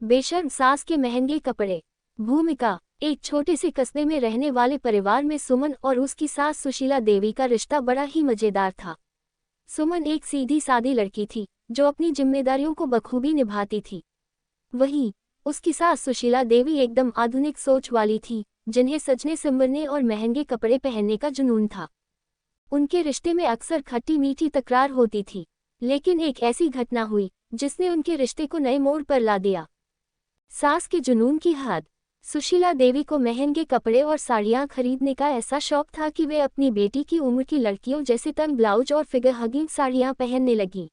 बेशर्म सास के महंगे कपड़े। भूमिका। एक छोटे से कस्बे में रहने वाले परिवार में सुमन और उसकी सास सुशीला देवी का रिश्ता बड़ा ही मजेदार था। सुमन एक सीधी सादी लड़की थी जो अपनी जिम्मेदारियों को बखूबी निभाती थी। वहीं उसकी सास सुशीला देवी एकदम आधुनिक सोच वाली थी, जिन्हें सजने संवरने और महंगे कपड़े पहनने का जुनून था। उनके रिश्ते में अक्सर खट्टी मीठी तकरार होती थी, लेकिन एक ऐसी घटना हुई जिसने उनके रिश्ते को नए मोड़ पर ला दिया। सास के जुनून की हद। सुशीला देवी को महंगे कपड़े और साड़ियां खरीदने का ऐसा शौक था कि वे अपनी बेटी की उम्र की लड़कियों जैसे तंग ब्लाउज और फिगर हगिंग साड़ियां पहनने लगी।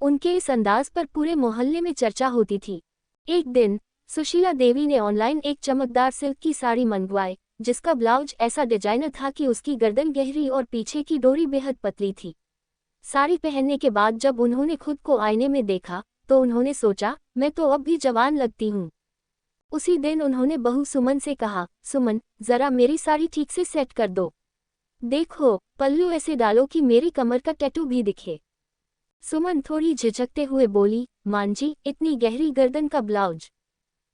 उनके इस अंदाज पर पूरे मोहल्ले में चर्चा होती थी। एक दिन सुशीला देवी ने ऑनलाइन एक चमकदार सिल्क की साड़ी मंगवाई, जिसका ब्लाउज ऐसा डिजाइनर था कि उसकी गर्दन गहरी और पीछे की डोरी बेहद पतली थी। साड़ी पहनने के बाद जब उन्होंने खुद को आईने में देखा तो उन्होंने सोचा, मैं तो अब भी जवान लगती हूँ। उसी दिन उन्होंने बहू सुमन से कहा, सुमन, जरा मेरी साड़ी ठीक से सेट कर दो। देखो, पल्लू ऐसे डालो कि मेरी कमर का टैटू भी दिखे। सुमन थोड़ी झिझकते हुए बोली, मान जी, इतनी गहरी गर्दन का ब्लाउज,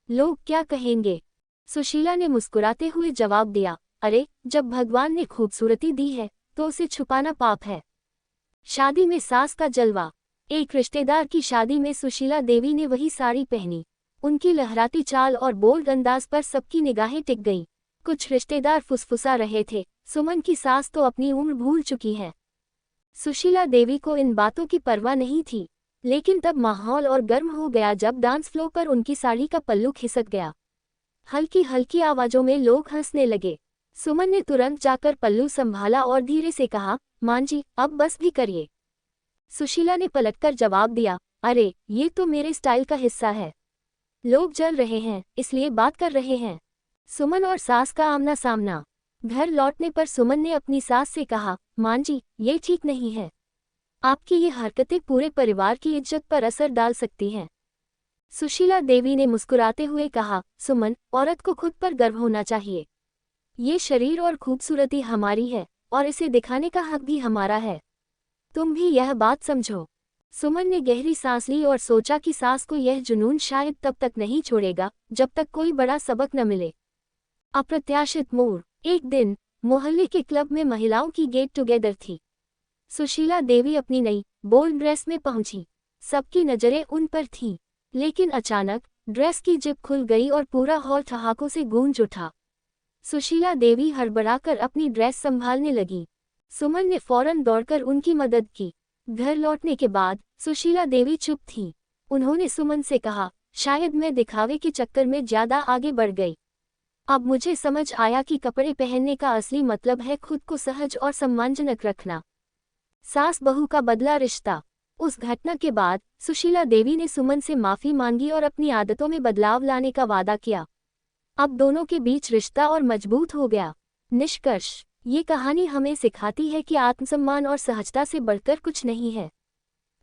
लोग क्या कहेंगे? सुशीला ने मुस्कुराते हुए जवाब दिया, अरे, जब भगवान ने खूबसूरती दी है तो उसे छुपाना पाप है। शादी में सास का जलवा। एक रिश्तेदार की शादी में सुशीला देवी ने वही साड़ी पहनी। उनकी लहराती चाल और बोल्ड अंदाज पर सबकी निगाहें टिक गईं। कुछ रिश्तेदार फुसफुसा रहे थे, सुमन की सास तो अपनी उम्र भूल चुकी है। सुशीला देवी को इन बातों की परवाह नहीं थी, लेकिन तब माहौल और गर्म हो गया जब डांस फ्लोर पर उनकी साड़ी का पल्लू खिसक गया। हल्की हल्की आवाजों में लोग हंसने लगे। सुमन ने तुरंत जाकर पल्लू संभाला और धीरे से कहा, मां जी, अब बस भी करिए। सुशीला ने पलटकर जवाब दिया, अरे, ये तो मेरे स्टाइल का हिस्सा है। लोग जल रहे हैं इसलिए बात कर रहे हैं। सुमन और सास का आमना सामना। घर लौटने पर सुमन ने अपनी सास से कहा, मां जी, ये ठीक नहीं है। आपकी ये हरकतें पूरे परिवार की इज्जत पर असर डाल सकती हैं। सुशीला देवी ने मुस्कुराते हुए कहा, सुमन, औरत को खुद पर गर्व होना चाहिए। ये शरीर और खूबसूरती हमारी है और इसे दिखाने का हक भी हमारा है। तुम भी यह बात समझो। सुमन ने गहरी सांस ली और सोचा कि सास को यह जुनून शायद तब तक नहीं छोड़ेगा जब तक कोई बड़ा सबक न मिले। अप्रत्याशित मोड़। एक दिन मोहल्ले के क्लब में महिलाओं की गेट टुगेदर थी। सुशीला देवी अपनी नई बोल्ड ड्रेस में पहुंची। सबकी नजरें उन पर थीं, लेकिन अचानक ड्रेस की जिप खुल गई और पूरा हॉल ठहाकों से गूंज उठा। सुशीला देवी हड़बड़ाकर अपनी ड्रेस संभालने लगी। सुमन ने फौरन दौड़कर उनकी मदद की। घर लौटने के बाद सुशीला देवी चुप थीं। उन्होंने सुमन से कहा, शायद मैं दिखावे के चक्कर में ज्यादा आगे बढ़ गई। अब मुझे समझ आया कि कपड़े पहनने का असली मतलब है खुद को सहज और सम्मानजनक रखना। सास बहू का बदला रिश्ता। उस घटना के बाद सुशीला देवी ने सुमन से माफी मांगी और अपनी आदतों में बदलाव लाने का वादा किया। अब दोनों के बीच रिश्ता और मजबूत हो गया। निष्कर्ष। ये कहानी हमें सिखाती है कि आत्मसम्मान और सहजता से बढ़कर कुछ नहीं है।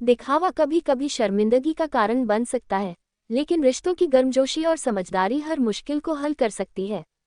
दिखावा कभी कभी शर्मिंदगी का कारण बन सकता है, लेकिन रिश्तों की गर्मजोशी और समझदारी हर मुश्किल को हल कर सकती है।